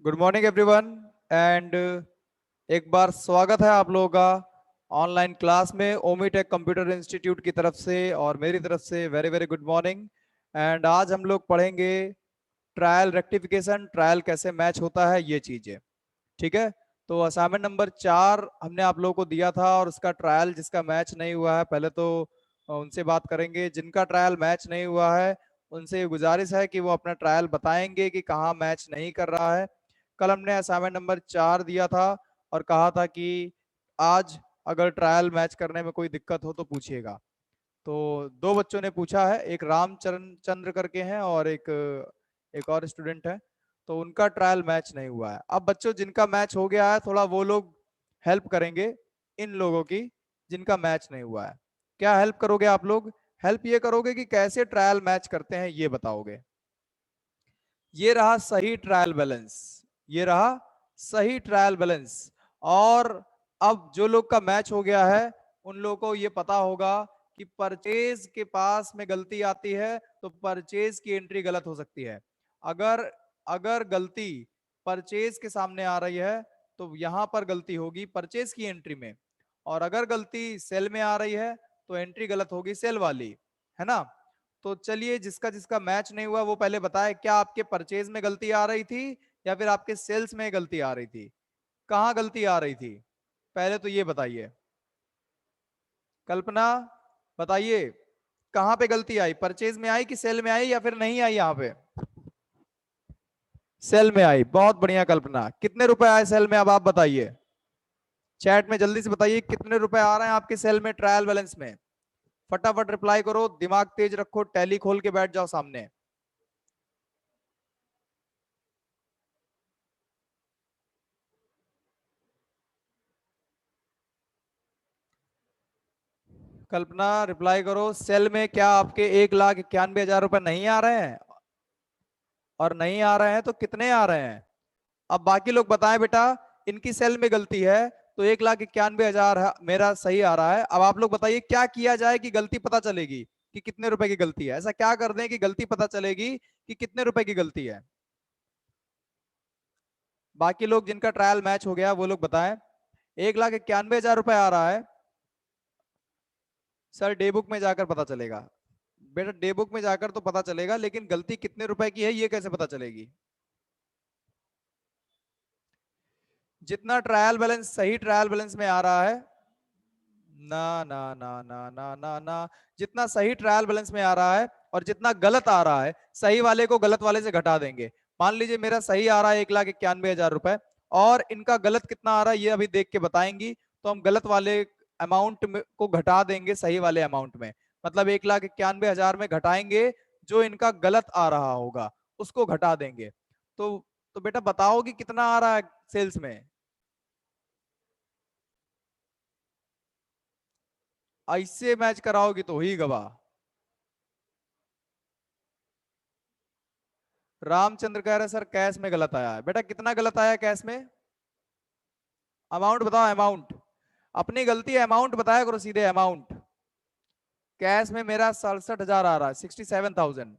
Good morning everyone and एक बार स्वागत है आप लोगों का ऑनलाइन क्लास में ओमीटेक कंप्यूटर इंस्टीट्यूट की तरफ से और मेरी तरफ से very very good morning. And आज हम लोग पढ़ेंगे ट्रायल रेक्टिफिकेशन, ट्रायल कैसे मैच होता है ये चीजें। ठीक है, तो असाइनमेंट नंबर 4 हमने आप लोगों को दिया था और उसका ट्रायल जिसका मैच नहीं हुआ है पहले तो उनसे बात करेंगे। जिनका ट्रायल मैच नहीं हुआ है उनसे गुजारिश है कि वो अपना ट्रायल बताएंगे कि कहाँ मैच नहीं कर रहा है। कल हमने असाइनमेंट नंबर 4 दिया था और कहा था कि आज अगर ट्रायल मैच करने में कोई दिक्कत हो तो पूछिएगा। तो दो बच्चों ने पूछा है, एक रामचरण चंद्र करके हैं और एक और स्टूडेंट है। तो उनका ट्रायल मैच नहीं हुआ है। अब बच्चों जिनका मैच हो गया है थोड़ा वो लोग हेल्प करेंगे इन लोगों की जिनका मैच नहीं हुआ है। क्या हेल्प करोगे आप लोग? हेल्प ये करोगे कि कैसे ट्रायल मैच करते हैं ये बताओगे। ये रहा सही ट्रायल बैलेंस, ये रहा सही ट्रायल बैलेंस। और अब जो लोग का मैच हो गया है उन लोगों को ये पता होगा कि परचेज के पास में गलती आती है तो परचेज की एंट्री गलत हो सकती है। अगर अगर गलती परचेज के सामने आ रही है तो यहां पर गलती होगी परचेज की एंट्री में, और अगर गलती सेल में आ रही है तो एंट्री गलत होगी सेल वाली, है ना। तो चलिए जिसका जिसका मैच नहीं हुआ वो पहले बताए, क्या आपके परचेज में गलती आ रही थी या फिर आपके सेल्स में गलती आ रही थी? कहां गलती आ रही थी पहले तो ये बताइए। कल्पना बताइए, कहां पे गलती आई? परचेज में आई कि सेल में आई या फिर नहीं आई? यहां पे सेल में आई। बहुत बढ़िया कल्पना। कितने रुपए आए सेल में अब आप बताइए। चैट में जल्दी से बताइए कितने रुपए आ रहे हैं आपके सेल में ट्रायल बैलेंस में। फटाफट रिप्लाई करो, दिमाग तेज रखो, टैली खोल के बैठ जाओ सामने। कल्पना रिप्लाई करो, सेल में क्या आपके 1,91,000 रुपए नहीं आ रहे हैं? और नहीं आ रहे हैं तो कितने आ रहे हैं? अब बाकी लोग बताएं बेटा। इनकी सेल में गलती है तो 1,91,000 मेरा सही आ रहा है। अब आप लोग बताइए क्या किया जाए कि गलती पता चलेगी कि कितने रुपए की गलती है। ऐसा क्या कर दें कि गलती पता चलेगी कि कितने रुपए की गलती है। बाकी लोग जिनका ट्रायल मैच हो गया वो लोग बताएं। 1,91,000 रुपए आ रहा है सर, डे बुक में जाकर पता चलेगा। बेटा डे बुक में जाकर तो पता चलेगा लेकिन गलती कितने रुपए की है ये कैसे पता चलेगी? जितना ट्रायल बैलेंस सही ट्रायल बैलेंस में आ रहा है, ना ना ना ना ना ना ना, जितना सही ट्रायल बैलेंस में आ रहा है और जितना गलत आ रहा है सही वाले को गलत वाले से घटा देंगे। मान लीजिए मेरा सही आ रहा है 1,91,000 रुपए और इनका गलत कितना आ रहा है ये अभी देख के बताएंगी। तो हम गलत वाले अमाउंट को घटा देंगे सही वाले अमाउंट में। मतलब 1,91,000 में घटाएंगे जो इनका गलत आ रहा होगा उसको घटा देंगे। तो तो बेटा बताओ कि कितना आ रहा है सेल्स में। ऐसे मैच कराओगी तो ही गवाह। रामचंद्र कह रहे सर कैश में गलत आया है। बेटा कितना गलत आया कैश में? अमाउंट बताओ अमाउंट। अपनी गलती अमाउंट बताया करो सीधे अमाउंट। कैश में मेरा 67,000 आ रहा है, 67,000।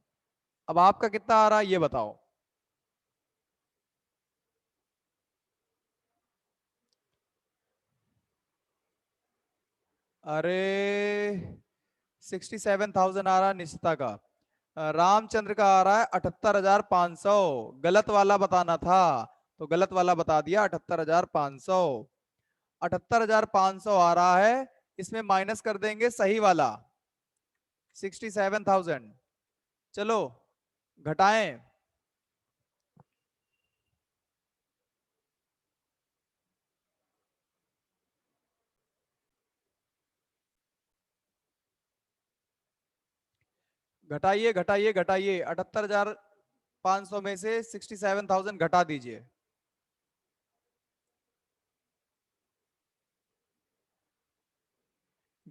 अब आपका कितना आ रहा है ये बताओ। अरे 67,000 आ रहा है निश्चिता का। रामचंद्र का आ रहा है 78,500। गलत वाला बताना था तो गलत वाला बता दिया, 78,500। 78,500 आ रहा है, इसमें माइनस कर देंगे सही वाला 67,000। चलो घटाएं। घटाइए घटाइए घटाइए, 78,500 में से 67,000 घटा दीजिए।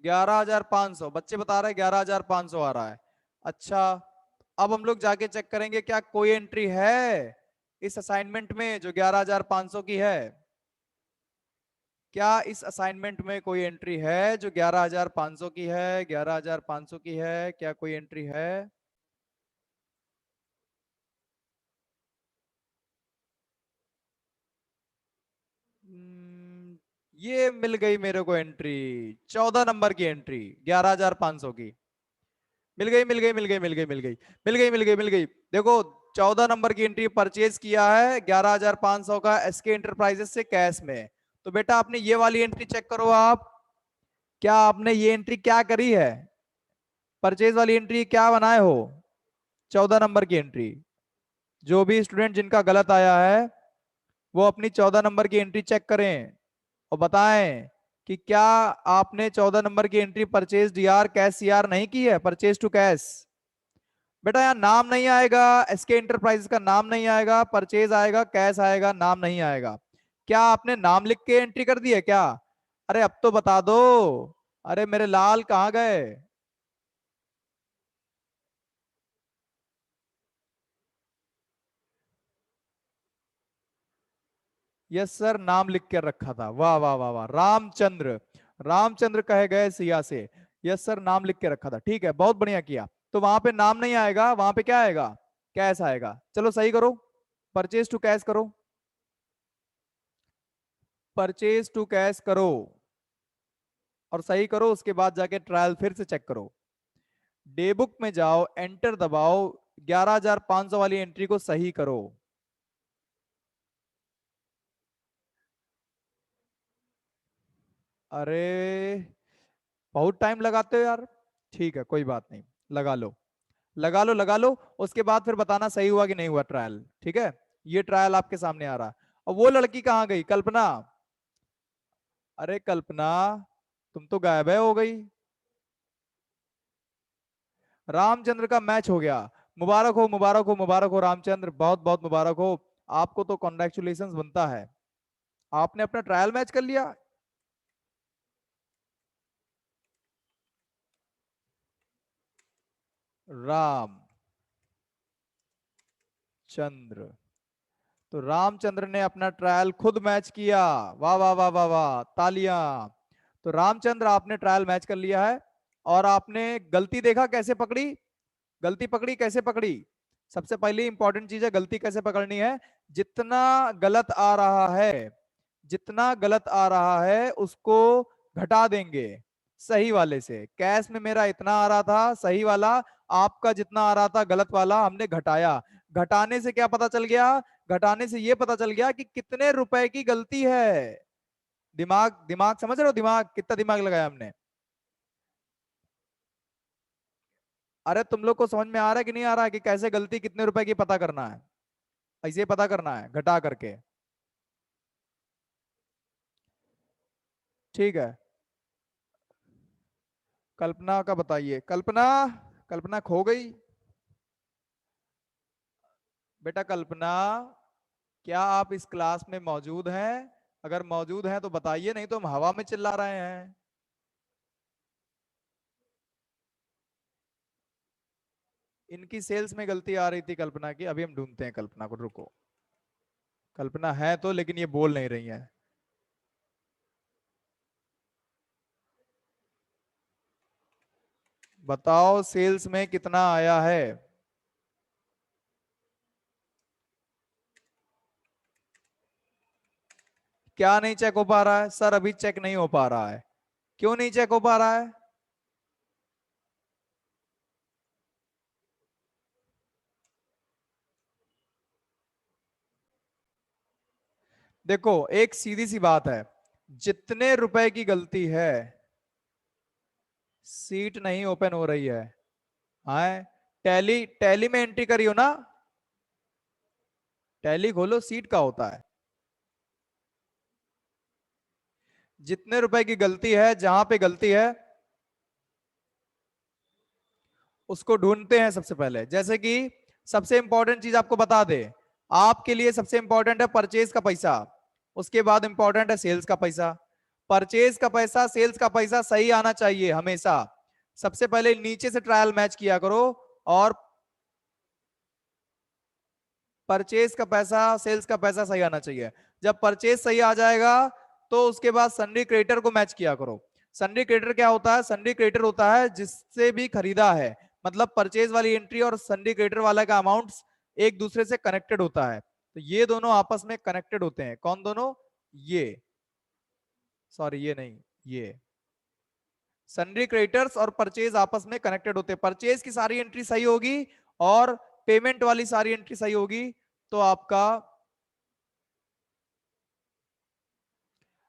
11,500 बच्चे बता रहे हैं, 11,500 आ रहा है। अच्छा, अब हम लोग जाके चेक करेंगे क्या कोई एंट्री है इस असाइनमेंट में जो 11,500 की है। क्या इस असाइनमेंट में कोई एंट्री है जो 11,500 की है? 11,500 की है, क्या कोई एंट्री है? ये मिल गई मेरे को एंट्री, 14 नंबर की एंट्री 11,500 की। मिल गई मिल गई मिल गई मिल गई मिल गई मिल गई मिल गई मिल गई। देखो 14 नंबर की एंट्री परचेज किया है 11,500 का एसके इंटरप्राइजेस से कैश में। तो बेटा आपने ये वाली एंट्री चेक करो आप, क्या आपने ये एंट्री क्या करी है, परचेज वाली एंट्री क्या बनाए हो, 14 नंबर की एंट्री। जो भी स्टूडेंट जिनका गलत आया है वो अपनी 14 नंबर की एंट्री चेक करें और बताएं कि क्या आपने 14 नंबर की entry purchase DR cash CR नहीं की है, परचेज टू कैश। बेटा यहाँ नाम नहीं आएगा, एसके इंटरप्राइजेस का नाम नहीं आएगा, परचेज आएगा, कैश आएगा, नाम नहीं आएगा। क्या आपने नाम लिख के एंट्री कर दी है क्या? अरे अब तो बता दो, अरे मेरे लाल कहाँ गए? यस सर, नाम लिख के रखा था, वाह वाह वाह वाह, रामचंद्र, रामचंद्र कहे गए सिया से। यस सर, नाम लिख के रखा था, ठीक है, बहुत बढ़िया किया। तो वहां पे नाम नहीं आएगा, वहां पे क्या आएगा, कैश आएगा। चलो सही करो, परचेज टू कैश करो, परचेज टू कैश करो और सही करो। उसके बाद जाके ट्रायल फिर से चेक करो, डे बुक में जाओ, एंटर दबाओ, 11,500 वाली एंट्री को सही करो। अरे बहुत टाइम लगाते हो यार, ठीक है कोई बात नहीं, लगा लो लगा लो लगा लो। उसके बाद फिर बताना सही हुआ कि नहीं हुआ ट्रायल, ठीक है। ये ट्रायल आपके सामने आ रहा। और वो लड़की कहाँ गई, कल्पना? अरे कल्पना, तुम तो गायब है हो गई। रामचंद्र का मैच हो गया, मुबारक हो मुबारक हो मुबारक हो रामचंद्र, बहुत बहुत मुबारक हो। आपको तो कॉन्ग्रेचुलेशन बनता है, आपने अपना ट्रायल मैच कर लिया। रामचंद्र, तो रामचंद्र ने अपना ट्रायल खुद मैच किया, वाह वाह वाह वाह वाह, तालियां। तो रामचंद्र आपने ट्रायल मैच कर लिया है। और आपने गलती देखा कैसे पकड़ी, गलती पकड़ी कैसे पकड़ी? सबसे पहली इंपॉर्टेंट चीज है, गलती कैसे पकड़नी है। जितना गलत आ रहा है, जितना गलत आ रहा है उसको घटा देंगे सही वाले से। कैश में मेरा इतना आ रहा था सही वाला, आपका जितना आ रहा था गलत वाला हमने घटाया। घटाने से क्या पता चल गया, घटाने से ये पता चल गया कि कितने रुपए की गलती है। दिमाग दिमाग समझ रहे हो, दिमाग कितना दिमाग लगाया हमने। अरे तुम लोग को समझ में आ रहा है कि नहीं आ रहा है कि कैसे गलती कितने रुपए की पता करना है? ऐसे पता करना है घटा करके, ठीक है। कल्पना का बताइए, कल्पना, कल्पना खो गई। बेटा कल्पना, क्या आप इस क्लास में मौजूद हैं? अगर मौजूद हैं तो बताइए, नहीं तो हम हवा में चिल्ला रहे हैं। इनकी सेल्स में गलती आ रही थी कल्पना की, अभी हम ढूंढते हैं कल्पना को, रुको। कल्पना है तो, लेकिन ये बोल नहीं रही है। बताओ सेल्स में कितना आया है? क्या नहीं चेक हो पा रहा है सर? अभी चेक नहीं हो पा रहा है, क्यों नहीं चेक हो पा रहा है? देखो एक सीधी सी बात है, जितने रुपए की गलती है, सीट नहीं ओपन हो रही है। हाँ, टैली टैली में एंट्री करी हो ना, टैली खोलो, सीट का होता है। जितने रुपए की गलती है, जहां पे गलती है उसको ढूंढते हैं सबसे पहले। जैसे कि सबसे इंपॉर्टेंट चीज आपको बता दे, आपके लिए सबसे इंपॉर्टेंट है परचेज का पैसा, उसके बाद इंपॉर्टेंट है सेल्स का पैसा। परचेज का पैसा, सेल्स का पैसा सही आना चाहिए हमेशा। सबसे पहले नीचे से ट्रायल मैच किया करो, और परचेज का पैसा, सेल्स का पैसा सही आना चाहिए। जब परचेज सही आ जाएगा तो उसके बाद सन्डी क्रेडिटर को मैच किया करो। सन्डी क्रेडिटर क्या होता है? सन्डी क्रेडिटर होता है जिससे भी खरीदा है, मतलब परचेज वाली एंट्री और सन्डी क्रेडिटर वाला का अमाउंट एक दूसरे से कनेक्टेड होता है। तो ये दोनों आपस में कनेक्टेड होते हैं, कौन दोनों? ये सॉरी ये नहीं, ये सन्ड्री क्रेडिटर्स और परचेज आपस में कनेक्टेड होते हैं। परचेज की सारी एंट्री सही होगी और पेमेंट वाली सारी एंट्री सही होगी तो आपका,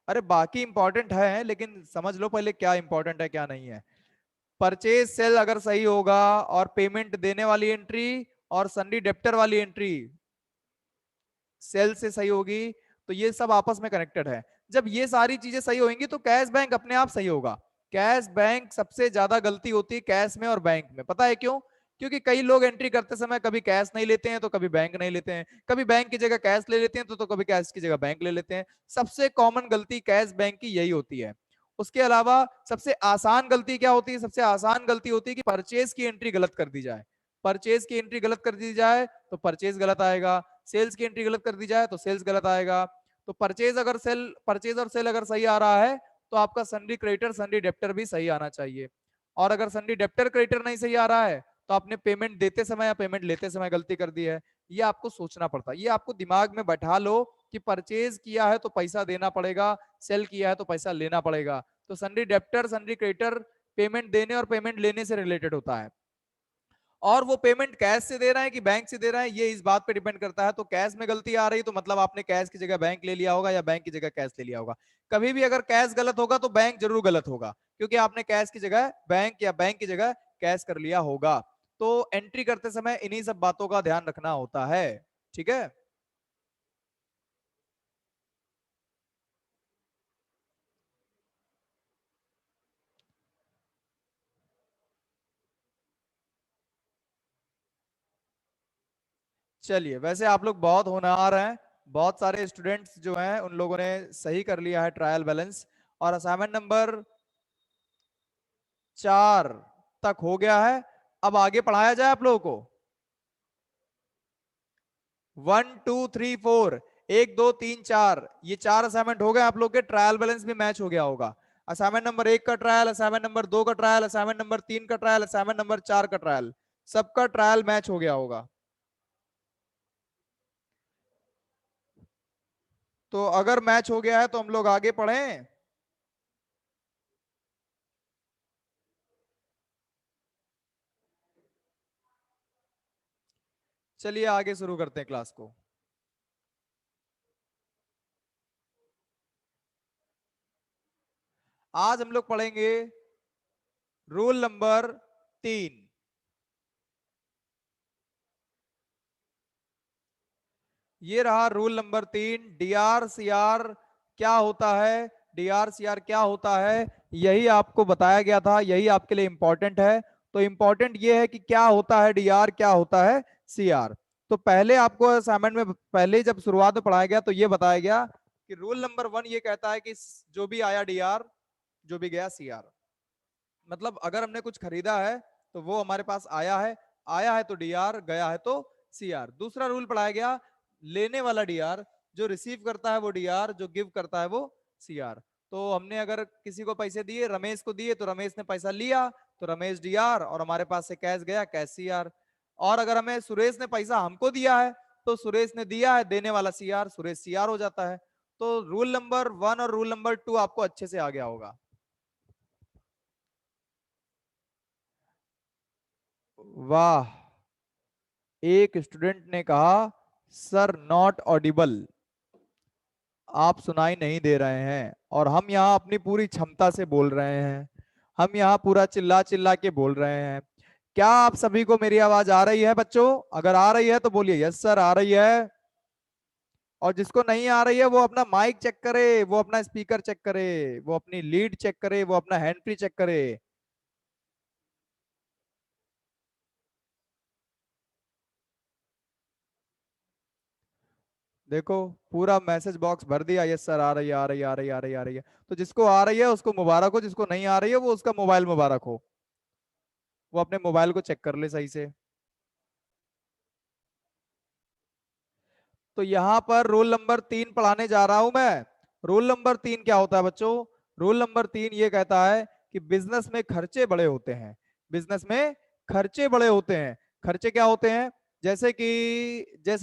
अरे बाकी इंपॉर्टेंट है लेकिन समझ लो पहले क्या इंपॉर्टेंट है क्या नहीं है। परचेज सेल अगर सही होगा और पेमेंट देने वाली एंट्री और सन्ड्री डेप्टर वाली एंट्री सेल से सही होगी तो ये सब आपस में कनेक्टेड है। जब ये सारी चीजें सही होंगी तो कैश बैंक अपने आप सही होगा। कैश बैंक सबसे ज्यादा गलती होती है कैश में और बैंक में, पता है क्यों? क्योंकि कई लोग एंट्री करते समय कभी कैश नहीं लेते हैं तो कभी बैंक नहीं लेते हैं, कभी बैंक की जगह कैश ले लेते हैं तो कभी कैश की जगह बैंक ले लेते हैं। सबसे कॉमन गलती कैश बैंक की यही होती है। उसके अलावा सबसे आसान गलती क्या होती है? सबसे आसान गलती होती है कि परचेज की एंट्री गलत कर दी जाए। परचेज की एंट्री गलत कर दी जाए तो परचेज गलत आएगा, सेल्स की एंट्री गलत कर दी जाए तो सेल्स गलत आएगा। तो परचेज और सेल अगर सही आ रहा है तो आपका सन्ड्री क्रेडिटर सन्ड्री डेप्टर भी सही आना चाहिए। और अगर सन्ड्री डेप्टर क्रेडिटर नहीं सही आ रहा है तो आपने पेमेंट देते समय या पेमेंट लेते समय गलती कर दी है। ये आपको सोचना पड़ता है, ये आपको दिमाग में बैठा लो कि परचेज किया है तो पैसा देना पड़ेगा, सेल किया है तो पैसा लेना पड़ेगा। तो sundry debtor sundry creditor payment देने और पेमेंट लेने से रिलेटेड होता है। और वो पेमेंट कैश से दे रहा है कि बैंक से दे रहा है ये इस बात पे डिपेंड करता है। तो कैश में गलती आ रही तो मतलब आपने कैश की जगह बैंक ले लिया होगा या बैंक की जगह कैश ले लिया होगा। कभी भी अगर कैश गलत होगा तो बैंक जरूर गलत होगा क्योंकि आपने कैश की जगह बैंक या बैंक की जगह कैश कर लिया होगा। तो एंट्री करते समय इन्हीं सब बातों का ध्यान रखना होता है। ठीक है, चलिए वैसे आप लोग बहुत होनहार हैं। बहुत सारे स्टूडेंट्स जो हैं उन लोगों ने सही कर लिया है ट्रायल बैलेंस। और असाइनमेंट नंबर 4 तक हो गया है। अब आगे पढ़ाया जाए आप लोगों को। 1 2 3 4, 1 2 3 4, ये 4 असाइनमेंट हो गए आप लोग के। ट्रायल बैलेंस भी मैच हो गया होगा। असाइनमेंट नंबर 1 का ट्रायल, असाइनमेंट नंबर 2 का ट्रायल, असाइनमेंट नंबर 3 का ट्रायल, असाइनमेंट नंबर 4 का ट्रायल, सबका ट्रायल मैच हो गया होगा। तो अगर मैच हो गया है तो हम लोग आगे पढ़ें। चलिए आगे शुरू करते हैं क्लास को। आज हम लोग पढ़ेंगे रूल नंबर 3। ये रहा रूल नंबर 3। डीआर-सीआर क्या होता है? डीआर-सीआर क्या होता है यही आपको बताया गया था, यही आपके लिए इंपॉर्टेंट है। तो इंपॉर्टेंट ये है कि क्या होता है डीआर, क्या होता है सीआर। तो पहले आपको असाइनमेंट में पहले जब शुरुआत में पढ़ाया गया तो ये बताया गया कि रूल नंबर 1 ये कहता है कि जो भी आया डीआर, जो भी गया सीआर। मतलब अगर हमने कुछ खरीदा है तो वो हमारे पास आया है तो डीआर, गया है तो सीआर। दूसरा रूल पढ़ाया गया लेने वाला डीआर, जो रिसीव करता है वो डीआर, जो गिव करता है वो सीआर। तो हमने अगर किसी को पैसे दिए, रमेश को दिए तो रमेश ने पैसा लिया तो रमेश डीआर और हमारे पास से कैश गया, कैश सीआर। और अगर हमें सुरेश ने पैसा हमको दिया है तो सुरेश ने दिया है, देने वाला सीआर, सुरेश सीआर हो जाता है। तो रूल नंबर 1 और रूल नंबर 2 आपको अच्छे से आ गया होगा। वाह, एक स्टूडेंट ने कहा सर नॉट ऑडिबल, आप सुनाई नहीं दे रहे हैं और हम यहाँ अपनी पूरी क्षमता से बोल रहे हैं, हम यहाँ पूरा चिल्ला चिल्ला के बोल रहे हैं। क्या आप सभी को मेरी आवाज आ रही है बच्चों? अगर आ रही है तो बोलिए यस सर आ रही है। और जिसको नहीं आ रही है वो अपना माइक चेक करे, वो अपना स्पीकर चेक करे, वो अपनी लीड चेक करे, वो अपना हैंड फ्री चेक करे। देखो पूरा मैसेज बॉक्स भर दिया, यस सर आ रही है, आ रही है, आ रही है, आ रही है, आ रही है। तो जिसको आ रही है उसको मुबारक हो, जिसको नहीं आ रही है वो उसका मोबाइल मुबारक हो, वो अपने मोबाइल को चेक कर ले सही से। तो यहां पर रोल नंबर 3 पढ़ाने जा रहा हूं मैं। रोल नंबर 3 क्या होता है बच्चों? रोल नंबर 3 ये कहता है कि बिजनेस में खर्चे बड़े होते हैं। बिजनेस में खर्चे बड़े होते हैं। खर्चे क्या होते हैं? जैसे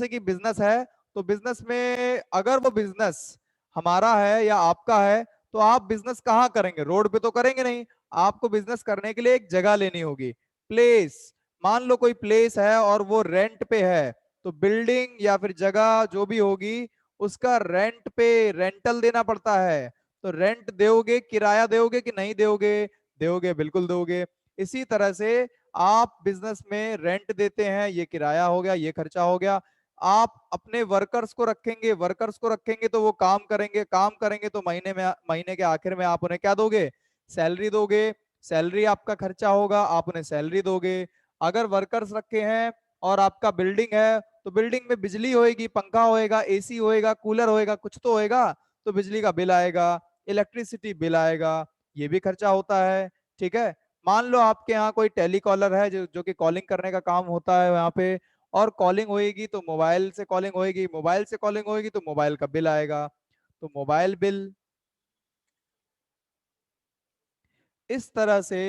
कि बिजनेस है तो बिजनेस में अगर वो बिजनेस हमारा है या आपका है तो आप बिजनेस कहाँ करेंगे? रोड पे तो करेंगे नहीं। आपको बिजनेस करने के लिए एक जगह लेनी होगी, प्लेस। मान लो कोई प्लेस है और वो रेंट पे है, तो बिल्डिंग या फिर जगह जो भी होगी उसका रेंट पे रेंटल देना पड़ता है। तो रेंट दोगे, किराया दोगे कि नहीं दोगे? दोगे, बिल्कुल दोगे। इसी तरह से आप बिजनेस में रेंट देते हैं, ये किराया हो गया, ये खर्चा हो गया। आप अपने वर्कर्स को रखेंगे, वर्कर्स को रखेंगे तो वो काम करेंगे, काम करेंगे तो महीने के आखिर में आप उन्हें क्या दोगे? सैलरी दोगे। सैलरी आपका खर्चा होगा, आप उन्हें सैलरी दोगे। अगर वर्कर्स रखे हैं और आपका बिल्डिंग है, तो बिल्डिंग में बिजली होएगी, पंखा होएगा, एसी होएगा, कूलर होएगा, कुछ तो होएगा, तो बिजली का बिल आएगा, इलेक्ट्रिसिटी बिल आएगा, ये भी खर्चा होता है। ठीक है। मान लो आपके यहाँ कोई टेलीकॉलर है जो कि कॉलिंग करने का काम होता है यहाँ पे, और कॉलिंग होएगी तो मोबाइल से कॉलिंग होएगी, मोबाइल से कॉलिंग होएगी तो मोबाइल का बिल आएगा, तो मोबाइल बिल। इस तरह से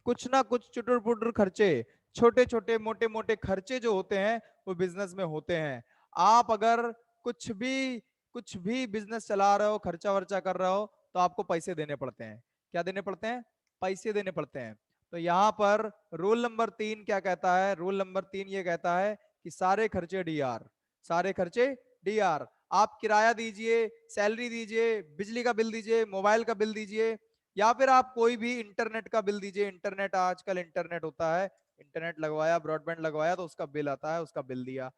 कुछ ना कुछ चुटुर पुटुर खर्चे, छोटे छोटे मोटे मोटे खर्चे जो होते हैं वो बिजनेस में होते हैं। आप अगर कुछ भी बिजनेस चला रहे हो, खर्चा वर्चा कर रहे हो, तो आपको पैसे देने पड़ते हैं। क्या देने पड़ते हैं? पैसे देने पड़ते हैं। तो यहाँ पर रूल नंबर 3 क्या कहता है? रूल नंबर 3 ये कहता है कि सारे खर्चे डीआर, सारे खर्चे डीआर। आप किराया दीजिए, सैलरी दीजिए, बिजली का बिल दीजिए, मोबाइल का बिल दीजिए, या फिर आप कोई भी इंटरनेट का बिल दीजिए। इंटरनेट, आजकल इंटरनेट होता है, इंटरनेट लगवाया, ब्रॉडबैंड लगवाया, तो उसका बिल आता है, उसका बिल दिया।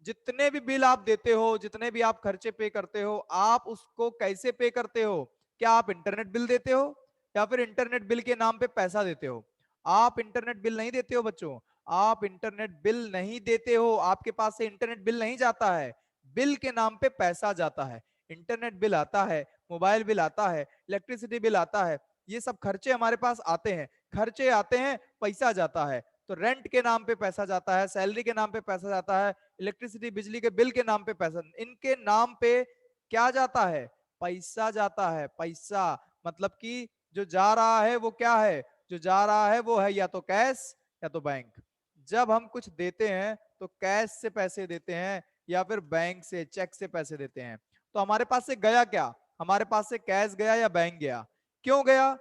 जितने भी बिल आप देते हो, जितने भी आप खर्चे पे करते हो, आप उसको कैसे पे करते हो? क्या आप इंटरनेट बिल देते हो या फिर इंटरनेट बिल के नाम पे पैसा देते हो? आप इंटरनेट बिल नहीं देते हो बच्चों, आप इंटरनेट बिल नहीं देते हो, आपके पास से इंटरनेट बिल नहीं जाता है, बिल के नाम पे पैसा जाता है। इंटरनेट बिल आता है, मोबाइल बिल आता है, इलेक्ट्रिसिटी बिल आता है, ये सब खर्चे हमारे पास आते हैं। खर्चे आते हैं, पैसा जाता है। तो रेंट के नाम पे पैसा जाता है, सैलरी के नाम पे पैसा जाता है, इलेक्ट्रिसिटी बिजली के बिल के नाम पे पैसा, इनके नाम पे क्या जाता है? पैसा जाता है। पैसा मतलब कि जो जा रहा है वो क्या है? जो जा रहा है वो है या तो कैश या तो बैंक। जब हम कुछ देते हैं तो कैश से पैसे देते हैं या फिर बैंक से, चेक से पैसे देते हैं। तो हमारे पास से गया क्या? हमारे पास से कैश गया या बैंक गया? क्यों गया?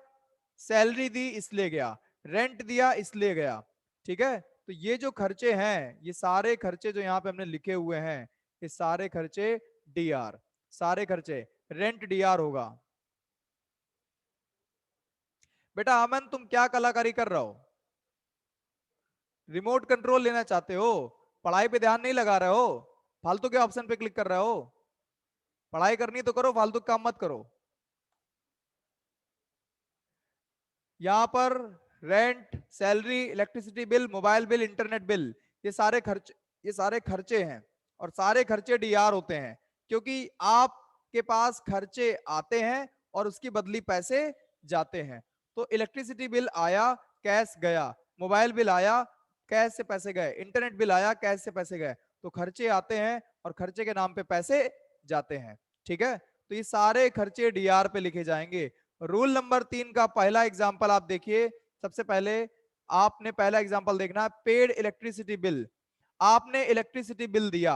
सैलरी दी इसलिए गया, रेंट दिया इसलिए गया। ठीक है। तो ये जो खर्चे हैं, ये सारे खर्चे जो यहाँ पे हमने लिखे हुए हैं, ये सारे खर्चे डीआर, सारे खर्चे। रेंट डीआर होगा। बेटा अमन, तुम क्या कलाकारी कर रहे हो? रिमोट कंट्रोल लेना चाहते हो? पढ़ाई पे ध्यान नहीं लगा रहे हो? फालतू के ऑप्शन पे क्लिक कर रहे हो? पढ़ाई करनी तो करो, फालतू काम मत करो। यहाँ पर rent, salary, electricity bill, mobile bill, internet bill, ये सारे खर्च, ये सारे खर्चे हैं और सारे खर्चे डीआर होते हैं, क्योंकि आपके पास खर्चे आते हैं और उसकी बदली पैसे जाते हैं। तो इलेक्ट्रिसिटी बिल आया, कैश गया, मोबाइल बिल आया, कैश से पैसे गए, इंटरनेट बिल आया, कैश से पैसे गए। तो खर्चे आते हैं और खर्चे के नाम पे पैसे जाते हैं। ठीक है। तो ये सारे खर्चे डीआर पे लिखे जाएंगे। रूल नंबर 3 का पहला एग्जांपल आप देखिए। सबसे पहले आपने पहला एग्जांपल देखना है, पेड इलेक्ट्रिसिटी बिल। आपने इलेक्ट्रिसिटी बिल दिया,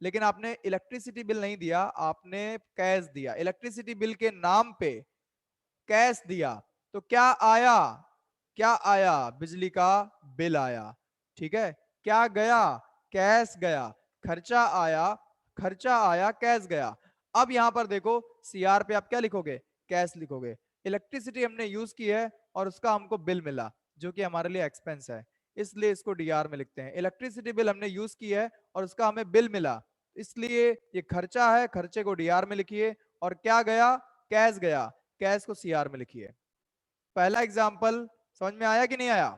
लेकिन आपने इलेक्ट्रिसिटी बिल नहीं दिया, आपने कैश दिया। इलेक्ट्रिसिटी बिल के नाम पे कैश दिया, तो क्या आया? क्या आया? बिजली का बिल आया। ठीक है। क्या गया? कैश गया। खर्चा आया, खर्चा आया, कैश गया। अब यहां पर देखो, सीआर पे आप क्या लिखोगे? कैश लिखोगे। इलेक्ट्रिसिटी हमने यूज की है और उसका हमको बिल मिला, जो कि हमारे लिए एक्सपेंस है, इसलिए इसको डीआर में लिखते हैं। इलेक्ट्रिसिटी बिल हमने यूज की है और उसका हमें बिल मिला, इसलिए ये खर्चा है, खर्चे को डीआर में लिखिए। और क्या गया? कैश गया, कैश को सीआर में लिखिए। पहला एग्जाम्पल समझ में आया कि नहीं आया?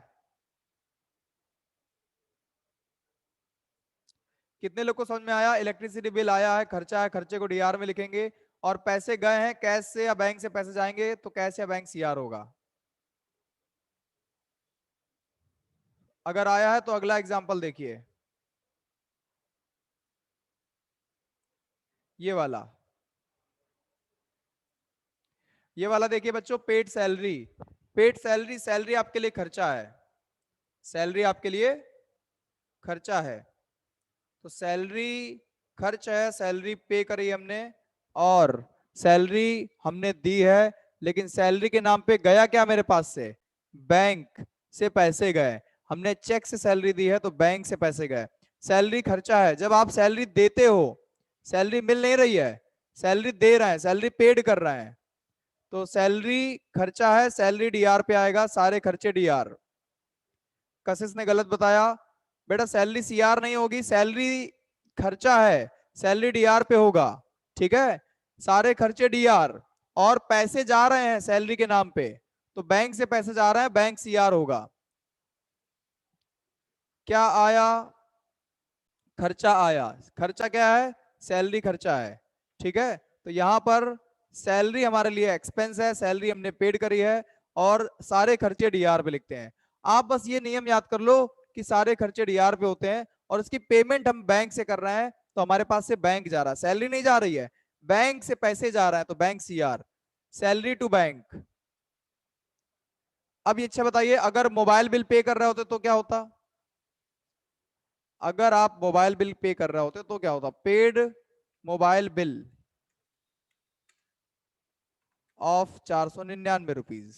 कितने लोग को समझ में आया? इलेक्ट्रिसिटी बिल आया है, खर्चा है, खर्चे को डीआर में लिखेंगे, और पैसे गए हैं, कैश से या बैंक से पैसे जाएंगे, तो कैश या बैंक सीआर होगा। अगर आया है तो अगला एग्जाम्पल देखिए, ये वाला। ये वाला देखिए बच्चों, paid salary. Paid salary, salary आपके लिए खर्चा है, सैलरी आपके लिए खर्चा है। तो सैलरी खर्च है, सैलरी पे करी हमने और सैलरी हमने दी है, लेकिन सैलरी के नाम पे गया क्या मेरे पास से, बैंक से पैसे गए। हमने चेक से सैलरी दी है तो बैंक से पैसे गए। सैलरी खर्चा है, जब आप सैलरी देते हो, सैलरी मिल नहीं रही है, सैलरी दे रहे हैं, सैलरी पेड कर रहे हैं, तो सैलरी खर्चा है, सैलरी डीआर पे आएगा, सारे खर्चे डीआर। कशिश ने गलत बताया, बेटा सैलरी सीआर नहीं होगी, सैलरी खर्चा है, सैलरी डीआर पे होगा। ठीक है, सारे खर्चे डीआर, और पैसे जा रहे हैं सैलरी के नाम पे, तो बैंक से पैसे जा रहे हैं, बैंक सीआर होगा। क्या आया, खर्चा आया। खर्चा क्या है, सैलरी खर्चा है। ठीक है, तो यहां पर सैलरी हमारे लिए एक्सपेंस है, सैलरी हमने पेड करी है, और सारे खर्चे डीआर पे लिखते हैं। आप बस ये नियम याद कर लो कि सारे खर्चे डीआर पे होते हैं, और इसकी पेमेंट हम बैंक से कर रहे हैं, तो हमारे पास से बैंक जा रहा है, सैलरी नहीं जा रही है, बैंक से पैसे जा रहे हैं, तो bank CR, salary to bank. अब ये अच्छा बताइए, अगर मोबाइल बिल पे कर रहे होते तो क्या होता, अगर आप मोबाइल बिल पे कर रहे होते तो क्या होता, paid mobile bill of 499 rupees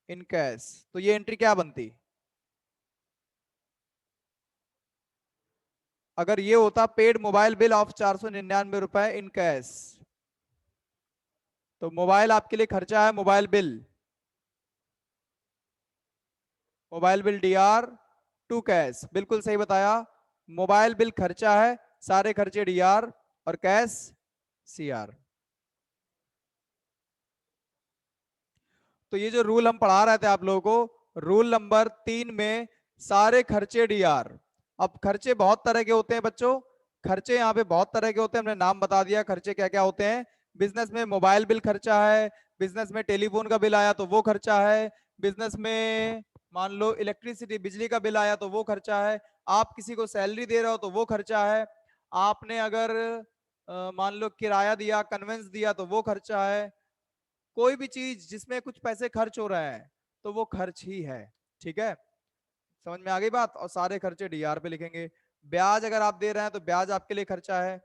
in cash, तो ये एंट्री क्या बनती, अगर ये होता पेड मोबाइल बिल ऑफ 499 रुपए इन कैश, तो मोबाइल आपके लिए खर्चा है, mobile bill, mobile bill DR to cash, बिल्कुल सही बताया। मोबाइल बिल खर्चा है, सारे खर्चे डीआर, और कैश सीआर। तो ये जो रूल हम पढ़ा रहे थे आप लोगों को, रूल नंबर 3 में सारे खर्चे डीआर। अब खर्चे बहुत तरह के होते हैं बच्चों, खर्चे यहाँ पे बहुत तरह के होते हैं, हमने नाम बता दिया खर्चे क्या क्या होते हैं। बिजनेस में मोबाइल बिल खर्चा है, बिजनेस में टेलीफोन का बिल आया तो वो खर्चा है, बिजनेस में मान लो इलेक्ट्रिसिटी बिजली का बिल आया तो वो खर्चा है, आप किसी को सैलरी दे रहे हो तो वो खर्चा है, आपने अगर मान लो किराया दिया, कन्वेंस दिया तो वो खर्चा है। कोई भी चीज जिसमें कुछ पैसे खर्च हो रहे हैं तो वो खर्च ही है। ठीक है, समझ में आ गई बात, और सारे खर्चे डीआर पे लिखेंगे। ब्याज अगर आप दे रहे हैं तो ब्याज आपके लिए खर्चा है,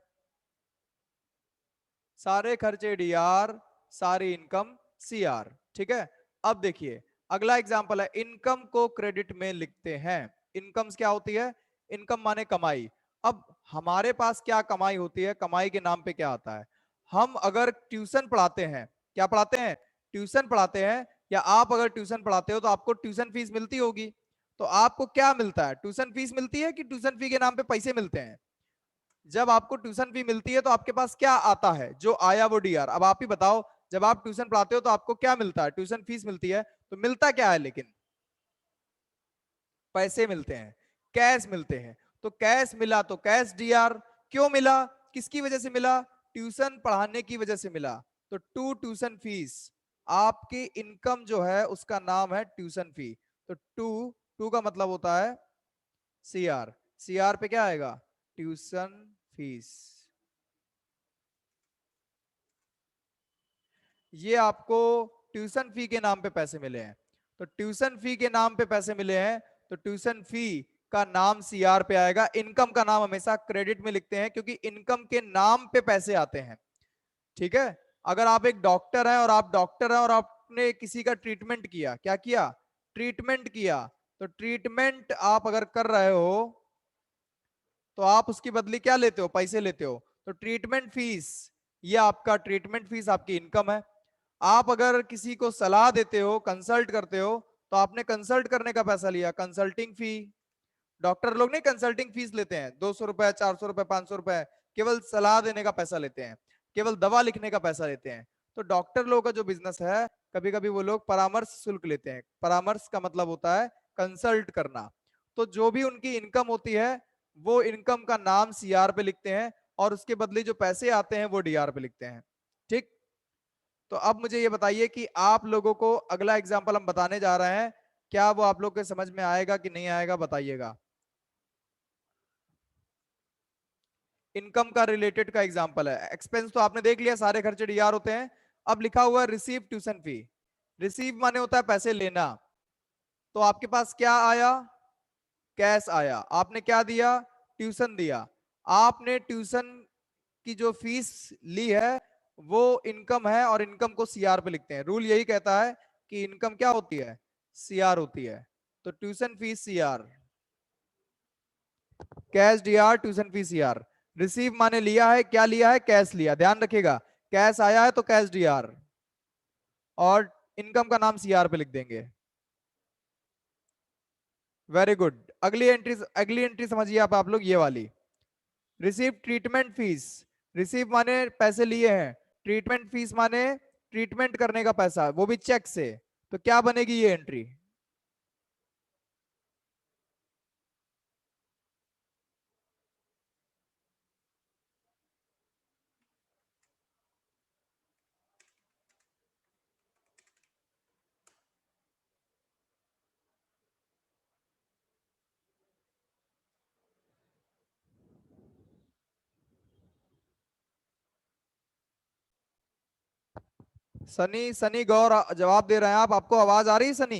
सारे खर्चे डीआर, सारी इनकम सीआर। ठीक है, अब देखिए अगला एग्जांपल है, इनकम को क्रेडिट में लिखते हैं। इनकम्स क्या होती है, इनकम माने कमाई। अब हमारे पास क्या कमाई होती है, कमाई के नाम पे क्या आता है, हम अगर ट्यूशन पढ़ाते हैं, क्या पढ़ाते हैं, ट्यूशन पढ़ाते हैं, या आप अगर ट्यूशन पढ़ाते हो तो आपको ट्यूशन फीस मिलती होगी, तो आपको क्या मिलता है, ट्यूशन फीस मिलती है कि ट्यूशन फी के नाम पे पैसे मिलते हैं। जब आपको ट्यूशन फी मिलती है तो आपके पास क्या आता है, जो आया वो डीआर। अब आप ही बताओ, जब आप ट्यूशन पढ़ाते हो तो आपको क्या मिलता है, ट्यूशन फीस मिलती है, तो मिलता क्या है, लेकिन पैसे मिलते हैं, कैश मिलते हैं, तो कैश मिला तो कैश डीआर। क्यों मिला, किसकी वजह से मिला, ट्यूशन पढ़ाने की वजह से मिला, तो टू ट्यूशन फीस, आपकी इनकम जो है उसका नाम है ट्यूशन फी, तो टू, टू का मतलब होता है सीआर, सीआर पे क्या आएगा, ट्यूशन फीस। ये आपको ट्यूशन फी के नाम पे पैसे मिले हैं, तो ट्यूशन फी के नाम पे पैसे मिले हैं, तो ट्यूशन फी का नाम सीआर पे आएगा। इनकम का नाम हमेशा क्रेडिट में लिखते हैं, क्योंकि इनकम के नाम पे पैसे आते हैं। ठीक है, अगर आप एक डॉक्टर हैं, और आप डॉक्टर हैं और आपने किसी का ट्रीटमेंट किया, क्या किया, ट्रीटमेंट किया, तो ट्रीटमेंट आप अगर कर रहे हो तो आप उसकी बदली क्या लेते हो, पैसे लेते हो, तो ट्रीटमेंट फीस, ये आपका ट्रीटमेंट फीस आपकी इनकम है। आप अगर किसी को सलाह देते हो, कंसल्ट करते हो, तो आपने कंसल्ट करने का पैसा लिया, कंसल्टिंग फी। डॉक्टर लोग नहीं कंसल्टिंग फीस लेते हैं, 200 रुपए, 400 रुपए, 500 रुपए, केवल सलाह देने का पैसा लेते हैं, केवल दवा लिखने का पैसा लेते हैं। तो डॉक्टर लोगों का जो बिजनेस है, कभी कभी वो लोग परामर्श शुल्क लेते हैं, परामर्श का मतलब होता है कंसल्ट करना। तो जो भी उनकी इनकम होती है, वो इनकम का नाम सीआर पे लिखते हैं, और उसके बदले जो पैसे आते हैं वो डीआर पे लिखते हैं। ठीक, तो अब मुझे ये बताइए कि आप लोगों को अगला एग्जाम्पल हम बताने जा रहे हैं, क्या वो आप लोग के समझ में आएगा कि नहीं आएगा, बताइएगा। इनकम का रिलेटेड का एग्जांपल है, एक्सपेंस तो आपने देख लिया, सारे खर्चे डीआर होते हैं। अब लिखा हुआ है रिसीव ट्यूशन फी, रिसीव माने होता है पैसे लेना, तो आपके पास क्या आया, कैश आया, आपने क्या दिया, ट्यूशन दिया, आपने ट्यूशन की जो फीस ली है वो इनकम है और इनकम को सीआर पे लिखते हैं। रूल यही कहता है कि इनकम क्या होती है, सीआर होती है। तो tuition fees CR, cash DR, tuition fees CR. Receive माने लिया है, क्या लिया है, कैश लिया, ध्यान रखिएगा। कैश आया है तो कैश डीआर, और इनकम का नाम सीआर पे लिख देंगे। Very good. अगली एंट्री समझिए आप लोग, ये वाली। Receive treatment fees. रिसीव माने पैसे लिए हैं, ट्रीटमेंट फीस माने ट्रीटमेंट करने का पैसा, वो भी चेक से। तो क्या बनेगी ये एंट्री? सनी, सनी गौर जवाब दे रहे हैं आप, आपको आवाज आ रही है सनी?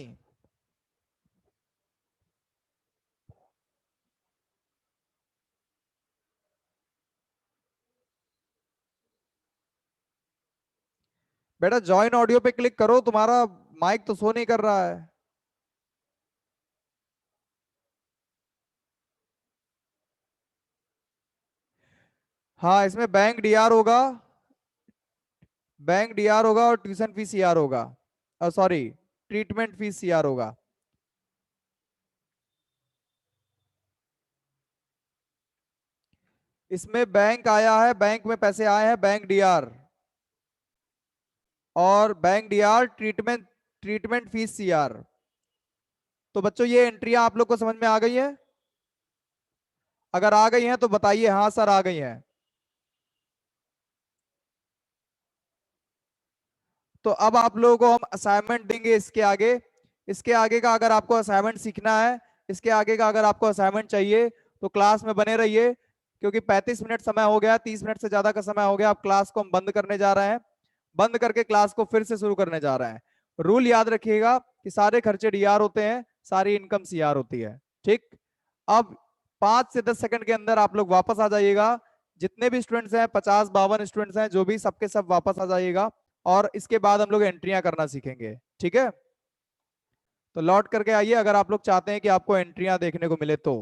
बेटा ज्वाइन ऑडियो पे क्लिक करो, तुम्हारा माइक तो शो नहीं कर रहा है। हाँ, इसमें बैंक डीआर होगा, बैंक डीआर होगा और ट्यूशन फीस सीआर होगा, सॉरी, ट्रीटमेंट फीस सीआर होगा। इसमें बैंक आया है, बैंक में पैसे आए हैं, बैंक डीआर, और bank DR, treatment, treatment fees CR. तो बच्चों ये एंट्रियां आप लोग को समझ में आ गई है? अगर आ गई हैं तो बताइए हाँ सर आ गई हैं। तो अब आप लोगों को हम असाइनमेंट देंगे इसके आगे। इसके आगे का अगर आपको असाइनमेंट सीखना है, इसके आगे का अगर आपको असाइनमेंट चाहिए, तो क्लास में बने रहिए, क्योंकि 35 मिनट समय हो गया, 30 मिनट से ज्यादा का समय हो गया। अब क्लास को हम बंद करने जा रहे हैं, बंद करके क्लास को फिर से शुरू करने जा रहे हैं। रूल याद रखिएगा कि सारे खर्चे डीआर होते हैं, सारी इनकम सीआर होती है। ठीक। अब 5 से 10 सेकंड के अंदर आप लोग वापस आ जाइएगा। जितने भी स्टूडेंट्स हैं, 50-52 स्टूडेंट्स हैं, जो भी, सबके सब वापस आ जाइएगा, और इसके बाद हम लोग एंट्रियां करना सीखेंगे। ठीक है? तो लौट करके आइए अगर आप लोग चाहते हैं कि आपको एंट्रियां देखने को मिले तो।